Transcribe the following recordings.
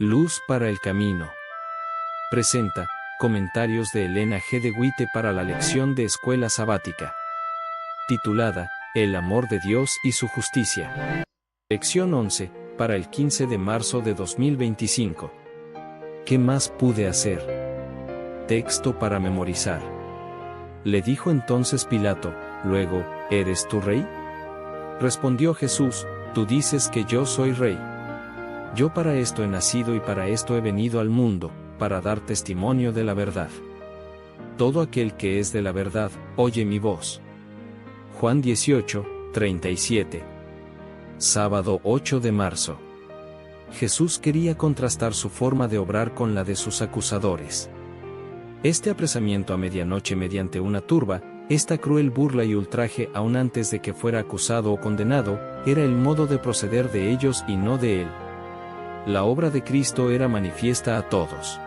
Luz para el camino. Presenta comentarios de Elena G. de Witte para la lección de escuela sabática, titulada El amor de Dios y su justicia. Lección 11, para el 15 de marzo de 2025. ¿Qué más pude hacer? Texto para memorizar. Le dijo entonces Pilato, luego, ¿eres tú rey? Respondió Jesús, tú dices que yo soy rey. Yo para esto he nacido y para esto he venido al mundo, para dar testimonio de la verdad. Todo aquel que es de la verdad, oye mi voz. Juan 18, 37. Sábado 8 de marzo. Jesús quería contrastar su forma de obrar con la de sus acusadores. Este apresamiento a medianoche mediante una turba, esta cruel burla y ultraje aún antes de que fuera acusado o condenado, era el modo de proceder de ellos y no de él. La obra de Cristo era manifiesta a todos.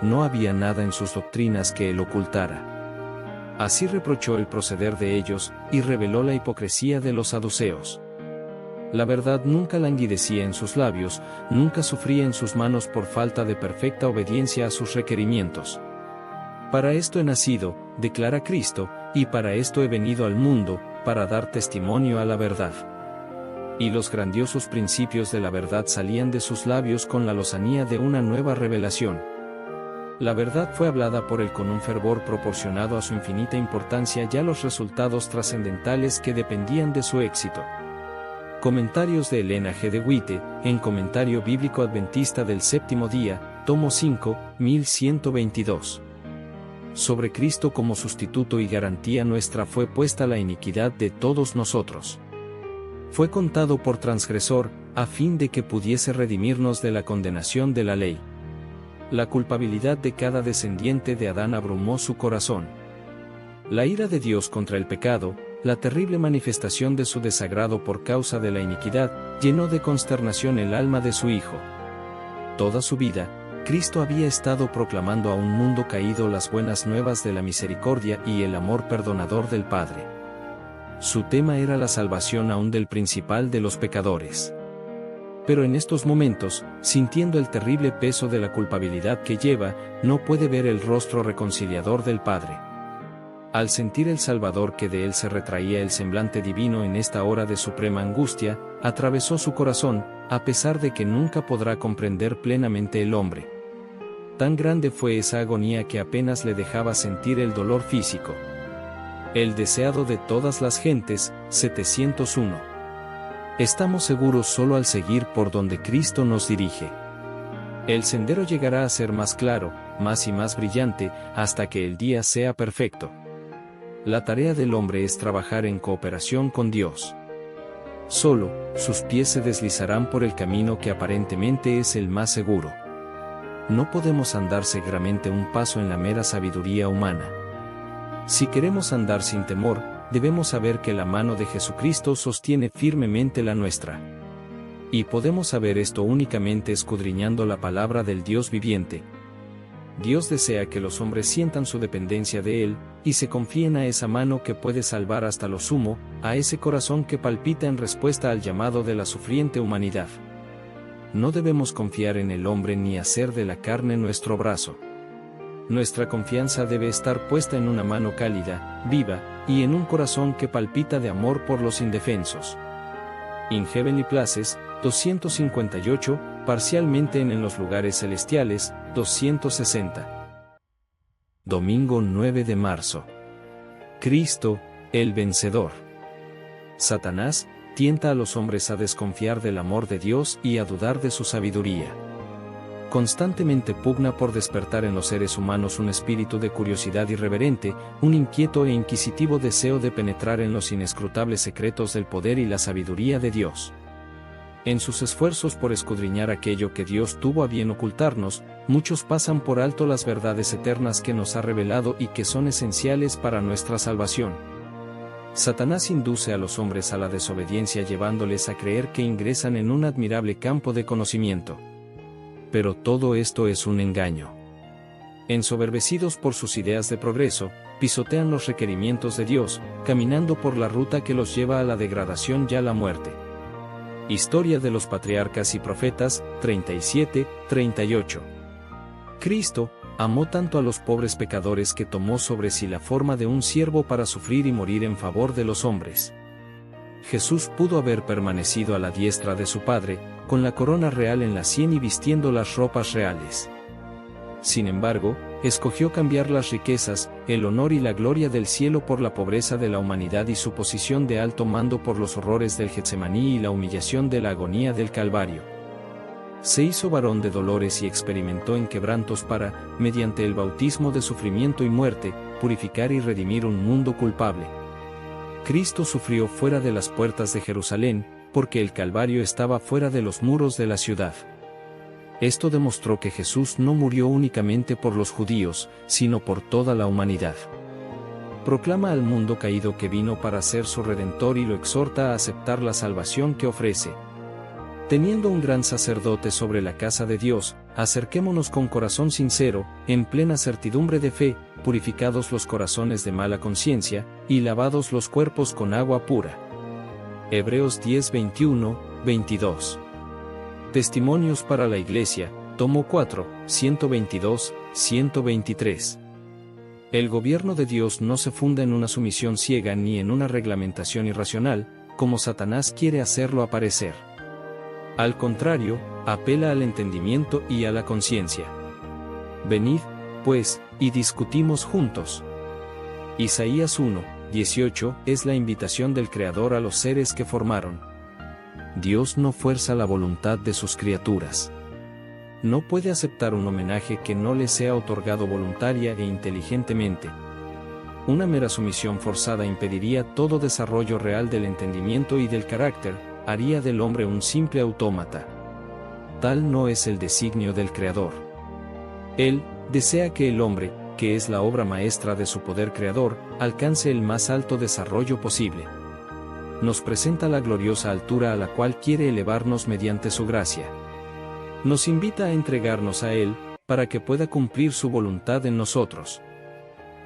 No había nada en sus doctrinas que él ocultara. Así reprochó el proceder de ellos, y reveló la hipocresía de los saduceos. La verdad nunca languidecía en sus labios, nunca sufría en sus manos por falta de perfecta obediencia a sus requerimientos. Para esto he nacido, declara Cristo, y para esto he venido al mundo, para dar testimonio a la verdad. Y los grandiosos principios de la verdad salían de sus labios con la lozanía de una nueva revelación. La verdad fue hablada por él con un fervor proporcionado a su infinita importancia y a los resultados trascendentales que dependían de su éxito. Comentarios de Elena G. de Witte, en Comentario Bíblico Adventista del Séptimo Día, tomo 5, 1122. Sobre Cristo como sustituto y garantía nuestra fue puesta la iniquidad de todos nosotros. Fue contado por transgresor, a fin de que pudiese redimirnos de la condenación de la ley. La culpabilidad de cada descendiente de Adán abrumó su corazón. La ira de Dios contra el pecado, la terrible manifestación de su desagrado por causa de la iniquidad, llenó de consternación el alma de su Hijo. Toda su vida, Cristo había estado proclamando a un mundo caído las buenas nuevas de la misericordia y el amor perdonador del Padre. Su tema era la salvación aún del principal de los pecadores. Pero en estos momentos, sintiendo el terrible peso de la culpabilidad que lleva, no puede ver el rostro reconciliador del Padre. Al sentir el Salvador que de él se retraía el semblante divino en esta hora de suprema angustia, atravesó su corazón, a pesar de que nunca podrá comprender plenamente el hombre. Tan grande fue esa agonía que apenas le dejaba sentir el dolor físico. El deseado de todas las gentes, 701. Estamos seguros solo al seguir por donde Cristo nos dirige. El sendero llegará a ser más claro, más y más brillante, hasta que el día sea perfecto. La tarea del hombre es trabajar en cooperación con Dios. Solo, sus pies se deslizarán por el camino que aparentemente es el más seguro. No podemos andar seguramente un paso en la mera sabiduría humana. Si queremos andar sin temor, debemos saber que la mano de Jesucristo sostiene firmemente la nuestra. Y podemos saber esto únicamente escudriñando la palabra del Dios viviente. Dios desea que los hombres sientan su dependencia de Él, y se confíen a esa mano que puede salvar hasta lo sumo, a ese corazón que palpita en respuesta al llamado de la sufriente humanidad. No debemos confiar en el hombre ni hacer de la carne nuestro brazo. Nuestra confianza debe estar puesta en una mano cálida, viva, y en un corazón que palpita de amor por los indefensos. In Heavenly Places, 258, parcialmente en los lugares celestiales, 260. Domingo 9 de marzo. Cristo, el vencedor. Satanás tienta a los hombres a desconfiar del amor de Dios y a dudar de su sabiduría. Constantemente pugna por despertar en los seres humanos un espíritu de curiosidad irreverente, un inquieto e inquisitivo deseo de penetrar en los inescrutables secretos del poder y la sabiduría de Dios. En sus esfuerzos por escudriñar aquello que Dios tuvo a bien ocultarnos, muchos pasan por alto las verdades eternas que nos ha revelado y que son esenciales para nuestra salvación. Satanás induce a los hombres a la desobediencia llevándoles a creer que ingresan en un admirable campo de conocimiento. Pero todo esto es un engaño. Ensoberbecidos por sus ideas de progreso, pisotean los requerimientos de Dios, caminando por la ruta que los lleva a la degradación y a la muerte. Historia de los Patriarcas y Profetas, 37-38. Cristo amó tanto a los pobres pecadores que tomó sobre sí la forma de un siervo para sufrir y morir en favor de los hombres. Jesús pudo haber permanecido a la diestra de su Padre, con la corona real en la sien y vistiendo las ropas reales. Sin embargo, escogió cambiar las riquezas, el honor y la gloria del cielo por la pobreza de la humanidad y su posición de alto mando por los horrores del Getsemaní y la humillación de la agonía del Calvario. Se hizo varón de dolores y experimentó en quebrantos para, mediante el bautismo de sufrimiento y muerte, purificar y redimir un mundo culpable. Cristo sufrió fuera de las puertas de Jerusalén, porque el Calvario estaba fuera de los muros de la ciudad. Esto demostró que Jesús no murió únicamente por los judíos, sino por toda la humanidad. Proclama al mundo caído que vino para ser su Redentor y lo exhorta a aceptar la salvación que ofrece. Teniendo un gran sacerdote sobre la casa de Dios, acerquémonos con corazón sincero, en plena certidumbre de fe, purificados los corazones de mala conciencia, y lavados los cuerpos con agua pura. Hebreos 10:21-22. Testimonios para la Iglesia, tomo 4, 122-123. El gobierno de Dios no se funda en una sumisión ciega ni en una reglamentación irracional, como Satanás quiere hacerlo aparecer. Al contrario, apela al entendimiento y a la conciencia. Venid, pues, y discutimos juntos. Isaías 1:18 es la invitación del Creador a los seres que formaron. Dios no fuerza la voluntad de sus criaturas. No puede aceptar un homenaje que no le sea otorgado voluntaria e inteligentemente. Una mera sumisión forzada impediría todo desarrollo real del entendimiento y del carácter, haría del hombre un simple autómata. Tal no es el designio del Creador. Él desea que el hombre, que es la obra maestra de su poder creador, alcance el más alto desarrollo posible. Nos presenta la gloriosa altura a la cual quiere elevarnos mediante su gracia. Nos invita a entregarnos a Él, para que pueda cumplir su voluntad en nosotros.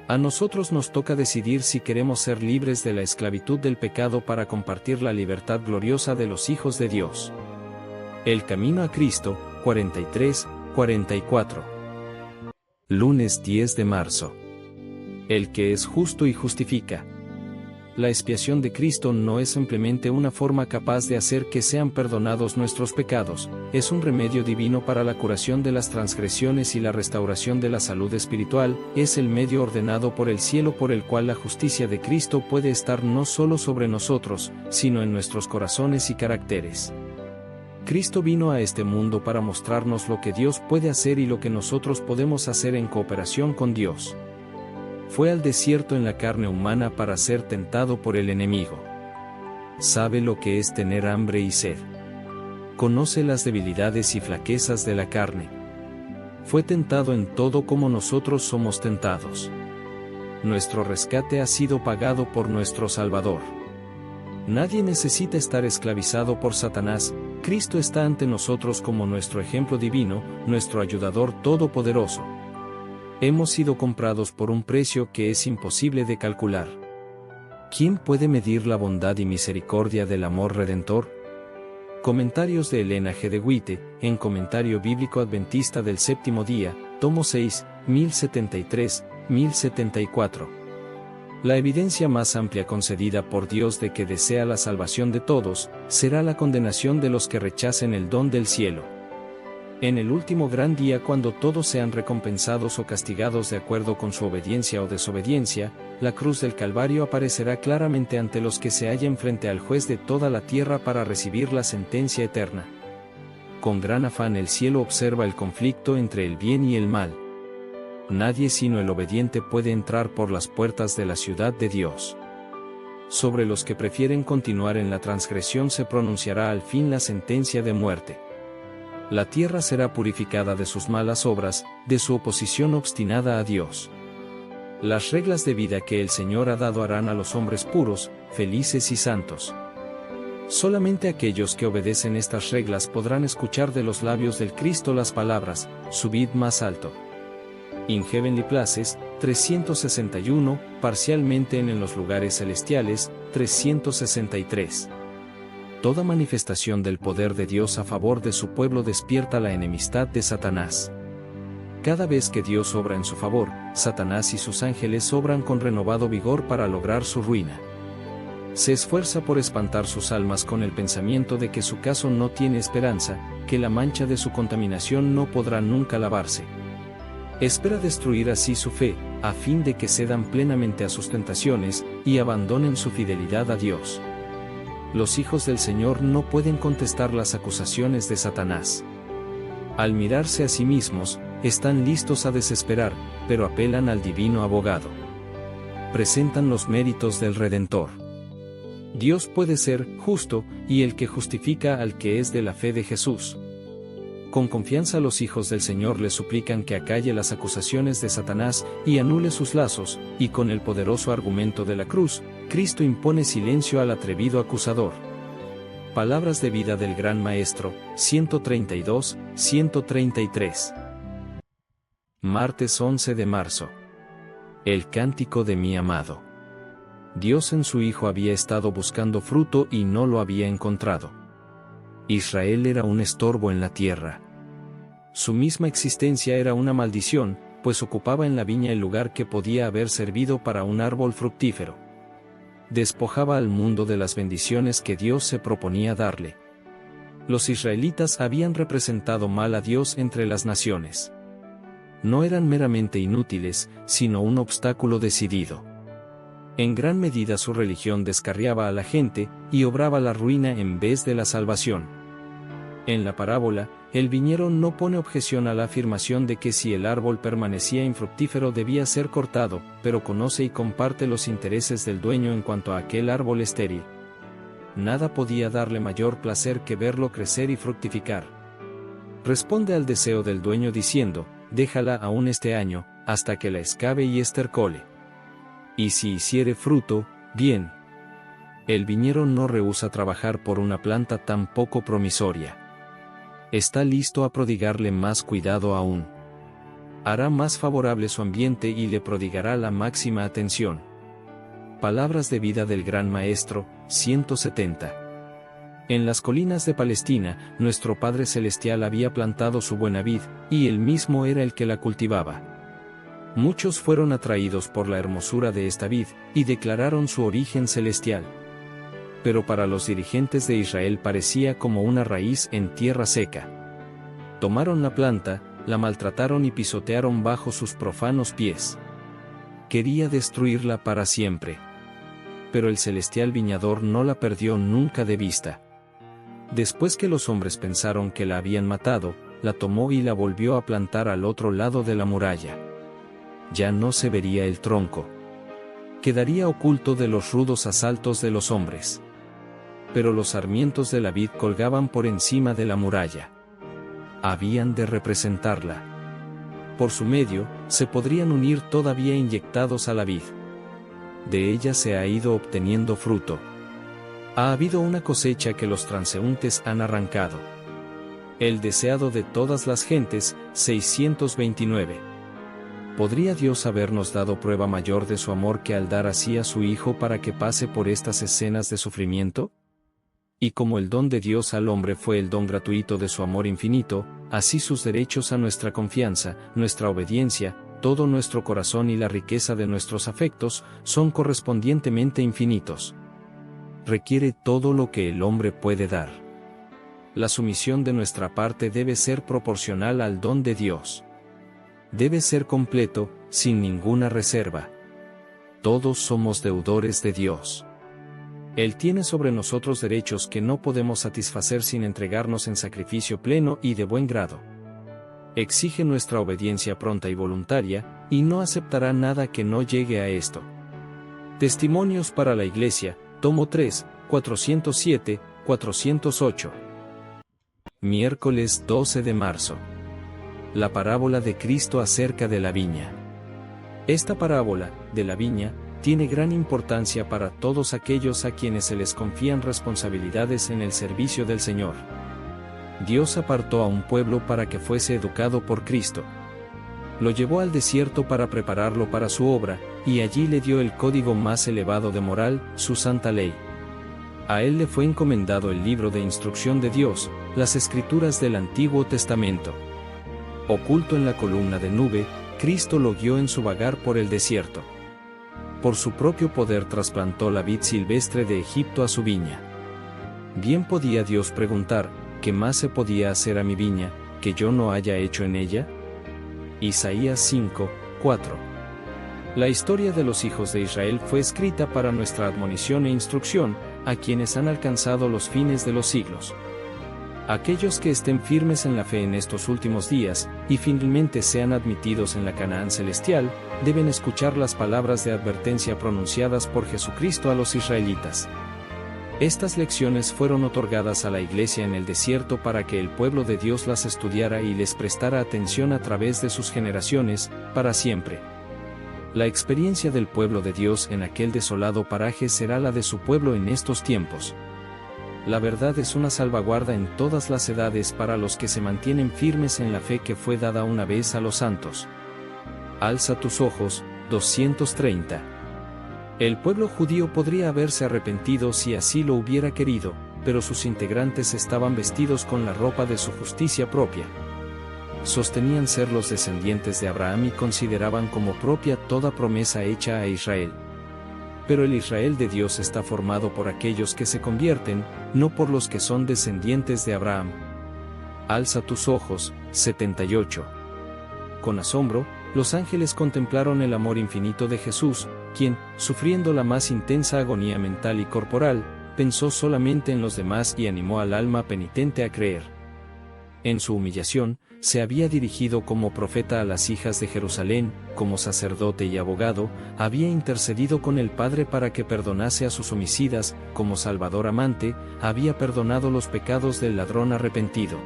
A nosotros nos toca decidir si queremos ser libres de la esclavitud del pecado para compartir la libertad gloriosa de los hijos de Dios. El camino a Cristo, 43-44. Lunes 10 de marzo. El que es justo y justifica. La expiación de Cristo no es simplemente una forma capaz de hacer que sean perdonados nuestros pecados, es un remedio divino para la curación de las transgresiones y la restauración de la salud espiritual, es el medio ordenado por el cielo por el cual la justicia de Cristo puede estar no solo sobre nosotros, sino en nuestros corazones y caracteres. Cristo vino a este mundo para mostrarnos lo que Dios puede hacer y lo que nosotros podemos hacer en cooperación con Dios. Fue al desierto en la carne humana para ser tentado por el enemigo. Sabe lo que es tener hambre y sed. Conoce las debilidades y flaquezas de la carne. Fue tentado en todo como nosotros somos tentados. Nuestro rescate ha sido pagado por nuestro Salvador. Nadie necesita estar esclavizado por Satanás. Cristo está ante nosotros como nuestro ejemplo divino, nuestro ayudador todopoderoso. Hemos sido comprados por un precio que es imposible de calcular. ¿Quién puede medir la bondad y misericordia del amor redentor? Comentarios de Elena G. de White, en Comentario Bíblico Adventista del Séptimo Día, tomo 6, 1073-1074. La evidencia más amplia concedida por Dios de que desea la salvación de todos, será la condenación de los que rechacen el don del cielo. En el último gran día, cuando todos sean recompensados o castigados de acuerdo con su obediencia o desobediencia, la cruz del Calvario aparecerá claramente ante los que se hallen frente al juez de toda la tierra para recibir la sentencia eterna. Con gran afán el cielo observa el conflicto entre el bien y el mal. Nadie sino el obediente puede entrar por las puertas de la ciudad de Dios. Sobre los que prefieren continuar en la transgresión se pronunciará al fin la sentencia de muerte. La tierra será purificada de sus malas obras, de su oposición obstinada a Dios. Las reglas de vida que el Señor ha dado harán a los hombres puros, felices y santos. Solamente aquellos que obedecen estas reglas podrán escuchar de los labios del Cristo las palabras, subid más alto. In Heavenly Places, 361, parcialmente en los lugares celestiales, 363. Toda manifestación del poder de Dios a favor de su pueblo despierta la enemistad de Satanás. Cada vez que Dios obra en su favor, Satanás y sus ángeles obran con renovado vigor para lograr su ruina. Se esfuerza por espantar sus almas con el pensamiento de que su caso no tiene esperanza, que la mancha de su contaminación no podrá nunca lavarse. Espera destruir así su fe, a fin de que cedan plenamente a sus tentaciones, y abandonen su fidelidad a Dios. Los hijos del Señor no pueden contestar las acusaciones de Satanás. Al mirarse a sí mismos, están listos a desesperar, pero apelan al divino abogado. Presentan los méritos del Redentor. Dios puede ser justo, y el que justifica al que es de la fe de Jesús. Con confianza los hijos del Señor le suplican que acalle las acusaciones de Satanás y anule sus lazos, y con el poderoso argumento de la cruz, Cristo impone silencio al atrevido acusador. Palabras de vida del Gran Maestro, 132-133. Martes 11 de marzo. El cántico de mi amado. Dios en su Hijo había estado buscando fruto y no lo había encontrado. Israel era un estorbo en la tierra. Su misma existencia era una maldición, pues ocupaba en la viña el lugar que podía haber servido para un árbol fructífero. Despojaba al mundo de las bendiciones que Dios se proponía darle. Los israelitas habían representado mal a Dios entre las naciones. No eran meramente inútiles, sino un obstáculo decidido. En gran medida su religión descarriaba a la gente, y obraba la ruina en vez de la salvación. En la parábola, el viñero no pone objeción a la afirmación de que si el árbol permanecía infructífero debía ser cortado, pero conoce y comparte los intereses del dueño en cuanto a aquel árbol estéril. Nada podía darle mayor placer que verlo crecer y fructificar. Responde al deseo del dueño diciendo, déjala aún este año, hasta que la excave y estercole. Y si hiciere fruto, bien. El viñero no rehúsa trabajar por una planta tan poco promisoria. Está listo a prodigarle más cuidado aún. Hará más favorable su ambiente y le prodigará la máxima atención. Palabras de vida del Gran Maestro, 170. En las colinas de Palestina, nuestro Padre Celestial había plantado su buena vid, y él mismo era el que la cultivaba. Muchos fueron atraídos por la hermosura de esta vid, y declararon su origen celestial. Pero para los dirigentes de Israel parecía como una raíz en tierra seca. Tomaron la planta, la maltrataron y pisotearon bajo sus profanos pies. Quería destruirla para siempre. Pero el celestial viñador no la perdió nunca de vista. Después que los hombres pensaron que la habían matado, la tomó y la volvió a plantar al otro lado de la muralla. Ya no se vería el tronco. Quedaría oculto de los rudos asaltos de los hombres. Pero los sarmientos de la vid colgaban por encima de la muralla. Habían de representarla. Por su medio, se podrían unir todavía inyectados a la vid. De ella se ha ido obteniendo fruto. Ha habido una cosecha que los transeúntes han arrancado. El deseado de todas las gentes, 629. ¿Podría Dios habernos dado prueba mayor de su amor que al dar así a su Hijo para que pase por estas escenas de sufrimiento? Y como el don de Dios al hombre fue el don gratuito de su amor infinito, así sus derechos a nuestra confianza, nuestra obediencia, todo nuestro corazón y la riqueza de nuestros afectos, son correspondientemente infinitos. Requiere todo lo que el hombre puede dar. La sumisión de nuestra parte debe ser proporcional al don de Dios. Debe ser completo, sin ninguna reserva. Todos somos deudores de Dios. Él tiene sobre nosotros derechos que no podemos satisfacer sin entregarnos en sacrificio pleno y de buen grado. Exige nuestra obediencia pronta y voluntaria, y no aceptará nada que no llegue a esto. Testimonios para la Iglesia, tomo 3, 407-408. Miércoles 12 de marzo. La parábola de Cristo acerca de la viña. Esta parábola, de la viña, tiene gran importancia para todos aquellos a quienes se les confían responsabilidades en el servicio del Señor. Dios apartó a un pueblo para que fuese educado por Cristo. Lo llevó al desierto para prepararlo para su obra, y allí le dio el código más elevado de moral, su santa ley. A él le fue encomendado el libro de instrucción de Dios, las escrituras del Antiguo Testamento. Oculto en la columna de nube, Cristo lo guió en su vagar por el desierto. Por su propio poder trasplantó la vid silvestre de Egipto a su viña. Bien podía Dios preguntar, ¿qué más se podía hacer a mi viña, que yo no haya hecho en ella? Isaías 5, 4. La historia de los hijos de Israel fue escrita para nuestra admonición e instrucción, a quienes han alcanzado los fines de los siglos. Aquellos que estén firmes en la fe en estos últimos días, y finalmente sean admitidos en la Canaán celestial, deben escuchar las palabras de advertencia pronunciadas por Jesucristo a los israelitas. Estas lecciones fueron otorgadas a la Iglesia en el desierto para que el pueblo de Dios las estudiara y les prestara atención a través de sus generaciones, para siempre. La experiencia del pueblo de Dios en aquel desolado paraje será la de su pueblo en estos tiempos. La verdad es una salvaguarda en todas las edades para los que se mantienen firmes en la fe que fue dada una vez a los santos. Alza tus ojos, 230. El pueblo judío podría haberse arrepentido si así lo hubiera querido, pero sus integrantes estaban vestidos con la ropa de su justicia propia. Sostenían ser los descendientes de Abraham y consideraban como propia toda promesa hecha a Israel. Pero el Israel de Dios está formado por aquellos que se convierten, no por los que son descendientes de Abraham. Alza tus ojos, 78. Con asombro, los ángeles contemplaron el amor infinito de Jesús, quien, sufriendo la más intensa agonía mental y corporal, pensó solamente en los demás y animó al alma penitente a creer. En su humillación, se había dirigido como profeta a las hijas de Jerusalén, como sacerdote y abogado, había intercedido con el Padre para que perdonase a sus homicidas, como Salvador amante, había perdonado los pecados del ladrón arrepentido.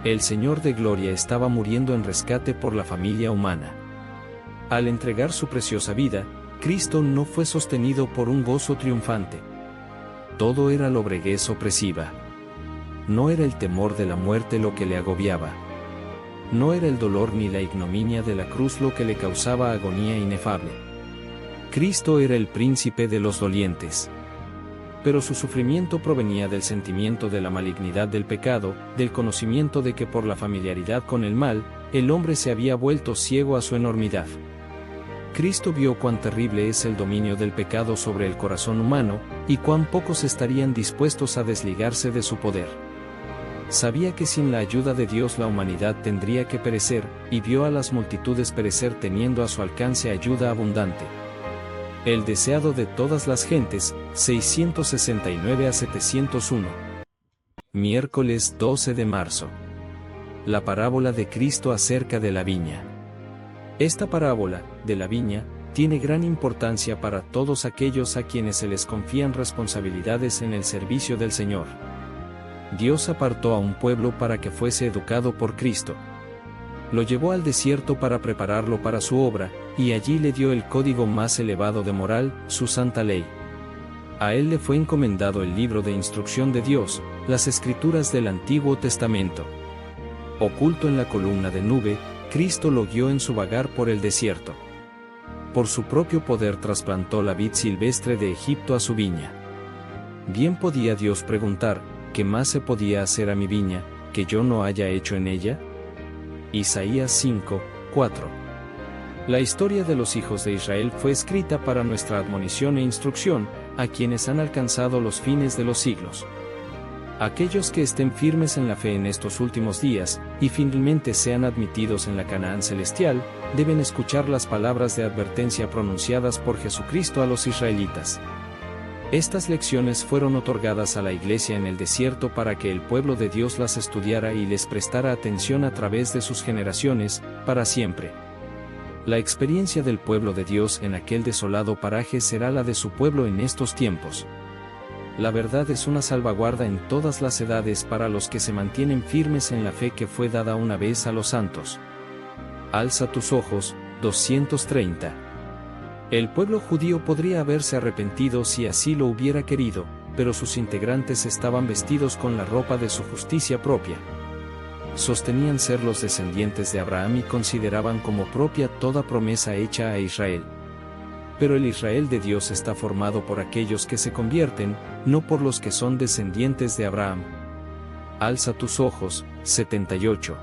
El Señor de Gloria estaba muriendo en rescate por la familia humana. Al entregar su preciosa vida, Cristo no fue sostenido por un gozo triunfante. Todo era lobreguez opresiva. No era el temor de la muerte lo que le agobiaba. No era el dolor ni la ignominia de la cruz lo que le causaba agonía inefable. Cristo era el príncipe de los dolientes. Pero su sufrimiento provenía del sentimiento de la malignidad del pecado, del conocimiento de que por la familiaridad con el mal, el hombre se había vuelto ciego a su enormidad. Cristo vio cuán terrible es el dominio del pecado sobre el corazón humano, y cuán pocos estarían dispuestos a desligarse de su poder. Sabía que sin la ayuda de Dios la humanidad tendría que perecer, y vio a las multitudes perecer teniendo a su alcance ayuda abundante. El deseado de todas las gentes, 669 a 701. Miércoles 12 de marzo. La parábola de Cristo acerca de la viña. Esta parábola, de la viña, tiene gran importancia para todos aquellos a quienes se les confían responsabilidades en el servicio del Señor. Dios apartó a un pueblo para que fuese educado por Cristo. Lo llevó al desierto para prepararlo para su obra, y allí le dio el código más elevado de moral, su santa ley. A él le fue encomendado el libro de instrucción de Dios, las escrituras del Antiguo Testamento. Oculto en la columna de nube, Cristo lo guió en su vagar por el desierto. Por su propio poder trasplantó la vid silvestre de Egipto a su viña. Bien podía Dios preguntar, ¿qué más se podía hacer a mi viña, que yo no haya hecho en ella? Isaías 5, 4. La historia de los hijos de Israel fue escrita para nuestra admonición e instrucción, a quienes han alcanzado los fines de los siglos. Aquellos que estén firmes en la fe en estos últimos días, y finalmente sean admitidos en la Canaán celestial, deben escuchar las palabras de advertencia pronunciadas por Jesucristo a los israelitas. Estas lecciones fueron otorgadas a la Iglesia en el desierto para que el pueblo de Dios las estudiara y les prestara atención a través de sus generaciones, para siempre. La experiencia del pueblo de Dios en aquel desolado paraje será la de su pueblo en estos tiempos. La verdad es una salvaguarda en todas las edades para los que se mantienen firmes en la fe que fue dada una vez a los santos. Alza tus ojos, 230. El pueblo judío podría haberse arrepentido si así lo hubiera querido, pero sus integrantes estaban vestidos con la ropa de su justicia propia. Sostenían ser los descendientes de Abraham y consideraban como propia toda promesa hecha a Israel. pero el Israel de Dios está formado por aquellos que se convierten, no por los que son descendientes de Abraham. Alza tus ojos. 78.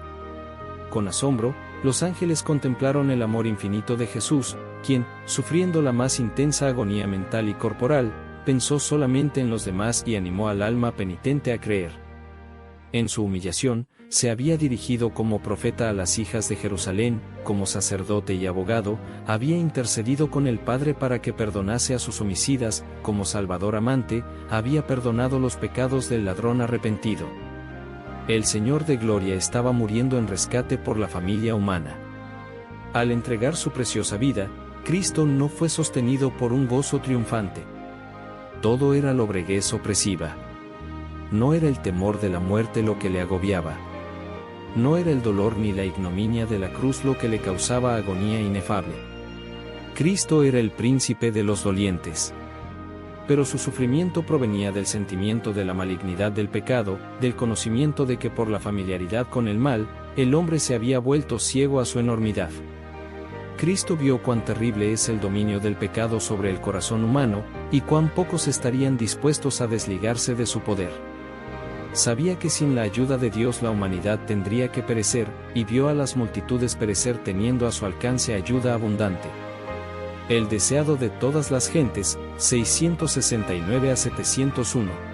Con asombro, los ángeles contemplaron el amor infinito de Jesús, quien, sufriendo la más intensa agonía mental y corporal, pensó solamente en los demás y animó al alma penitente a creer. En su humillación, se había dirigido como profeta a las hijas de Jerusalén, como sacerdote y abogado, había intercedido con el Padre para que perdonase a sus homicidas, como Salvador amante, había perdonado los pecados del ladrón arrepentido. El Señor de Gloria estaba muriendo en rescate por la familia humana. Al entregar su preciosa vida, Cristo no fue sostenido por un gozo triunfante. Todo era lobreguez opresiva. No era el temor de la muerte lo que le agobiaba. No era el dolor ni la ignominia de la cruz lo que le causaba agonía inefable. Cristo era el príncipe de los dolientes. Pero su sufrimiento provenía del sentimiento de la malignidad del pecado, del conocimiento de que por la familiaridad con el mal, el hombre se había vuelto ciego a su enormidad. Cristo vio cuán terrible es el dominio del pecado sobre el corazón humano, y cuán pocos estarían dispuestos a desligarse de su poder. Sabía que sin la ayuda de Dios la humanidad tendría que perecer, y vio a las multitudes perecer teniendo a su alcance ayuda abundante. El deseado de todas las gentes, 669 a 701.